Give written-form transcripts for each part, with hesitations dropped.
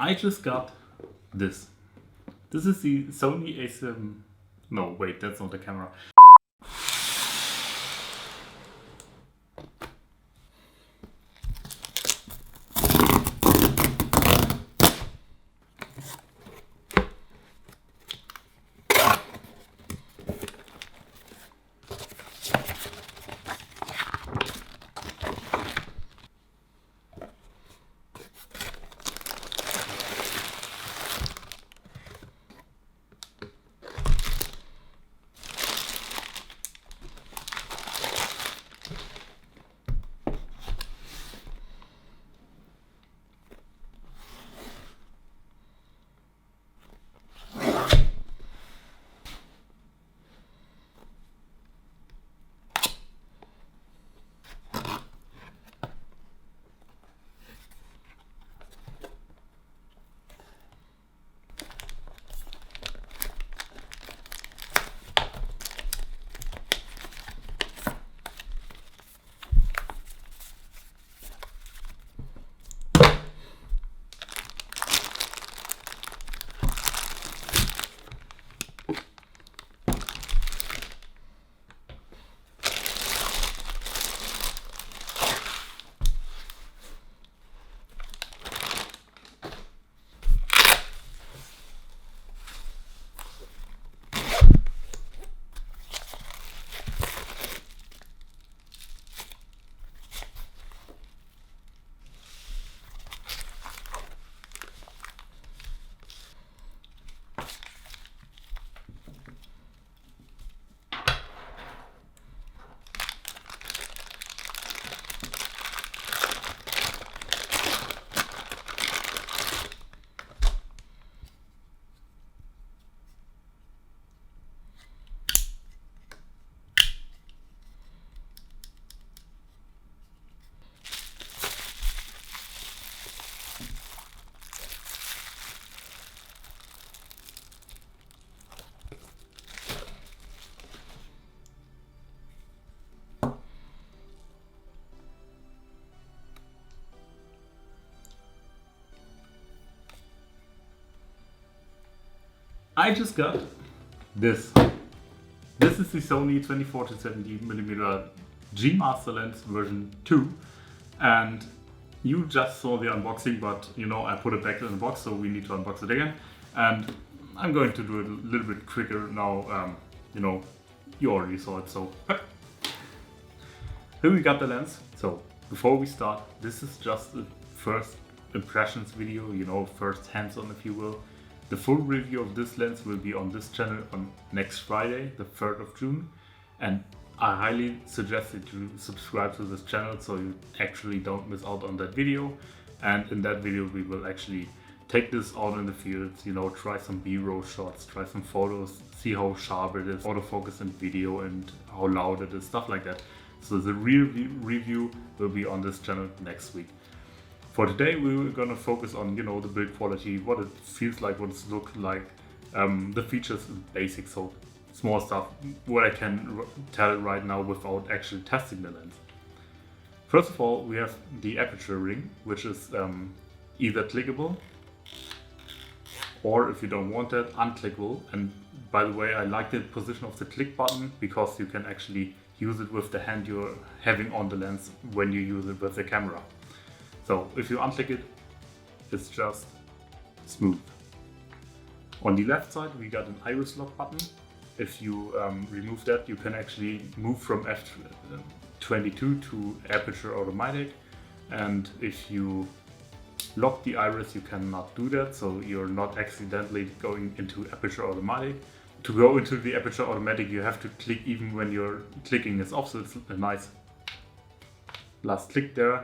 I just got this. This is the Sony A7. No, wait, that's not the camera. I just got this. This is the Sony 2470mm G Master lens version 2, and you just saw the unboxing, but you know I put it back in the box, so we need to unbox it again. And I'm going to do it a little bit quicker now. You know, you already saw it, so here we got the lens. So before we start, this is just a first impressions video, you know, first hands-on if you will. The full review of this lens will be on this channel on next Friday, the 3rd of June. And I highly suggest that you subscribe to this channel so you actually don't miss out on that video. And in that video we will actually take this out in the fields, you know, try some B-roll shots, try some photos, see how sharp it is, autofocus in video and how loud it is, stuff like that. So the real review will be on this channel next week. For today, we're gonna focus on, you know, the build quality, what it feels like, what it looks like, the features and basics, so small stuff, what I can tell right now without actually testing the lens. First of all, we have the aperture ring, which is either clickable, or if you don't want that, unclickable. And by the way, I like the position of the click button because you can actually use it with the hand you're having on the lens when you use it with the camera. So if you unclick it, it's just smooth. On the left side, we got an iris lock button. If you remove that, you can actually move from F2.8 to aperture automatic. And if you lock the iris, you cannot do that. So you're not accidentally going into aperture automatic. To go into the aperture automatic, you have to click even when your clicking is off. So it's a nice last click there.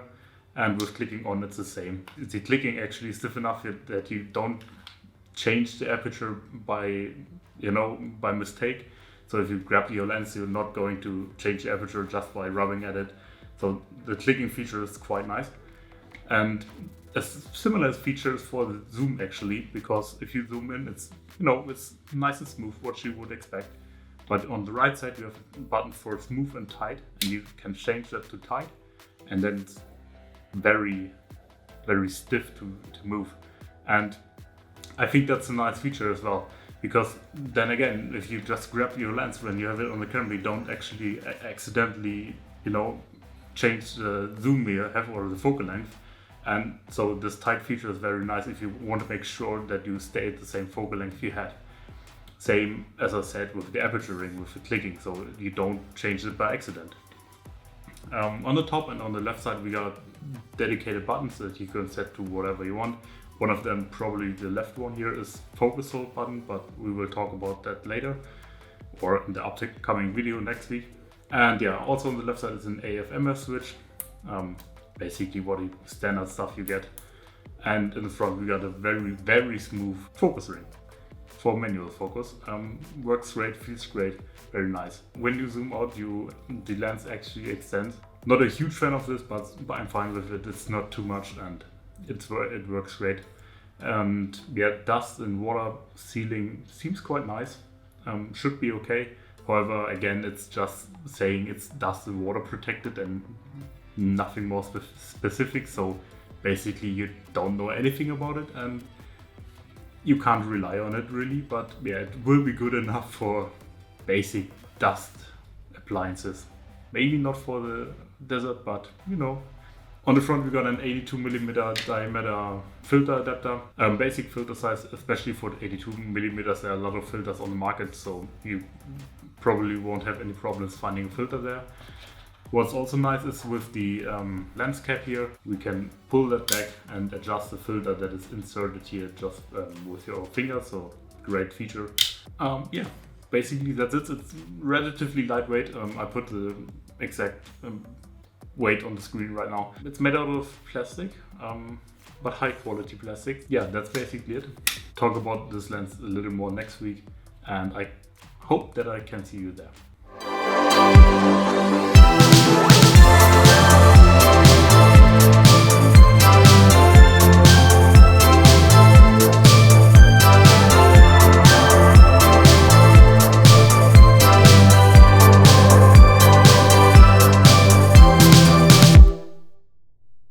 And with clicking on, it's the same. The clicking actually is stiff enough that you don't change the aperture by mistake. So if you grab your lens, you're not going to change the aperture just by rubbing at it. So the clicking feature is quite nice. And a similar features for the zoom actually, because if you zoom in, it's, you know, it's nice and smooth, what you would expect. But on the right side, you have a button for smooth and tight, and you can change that to tight, and then it's very, very stiff to move. And I think that's a nice feature as well, because then again, if you just grab your lens when you have it on the camera, you don't actually accidentally, change the zoom you have or the focal length. And so this tight feature is very nice if you want to make sure that you stay at the same focal length you had. Same as I said with the aperture ring, with the clicking, so you don't change it by accident. On the top and on the left side we got dedicated buttons that you can set to whatever you want. One of them, probably the left one here, is focus hold button, but we will talk about that later or in the upcoming video next week. And yeah, also on the left side is an AF/MF switch, basically what standard stuff you get. And in the front we got a very smooth focus ring for manual focus. Works great, feels great, very nice. When you zoom out, the lens actually extends. Not a huge fan of this, but I'm fine with it. It's not too much and it works great. And yeah, dust and water sealing seems quite nice. Should be okay. However, again, it's just saying it's dust and water protected and nothing more specific. So basically you don't know anything about it and you can't rely on it really, but yeah, it will be good enough for basic dust appliances. Maybe not for the desert, but On the front we got an 82mm diameter filter adapter. Basic filter size, especially for the 82mm. There are a lot of filters on the market, so you probably won't have any problems finding a filter there. What's also nice is with the lens cap here, we can pull that back and adjust the filter that is inserted here just with your finger, so great feature. Yeah, basically that's it. It's relatively lightweight. I put the exact weight on the screen right now. It's made out of plastic, but high quality plastic. Yeah, that's basically it. Talk about this lens a little more next week, and I hope that I can see you there.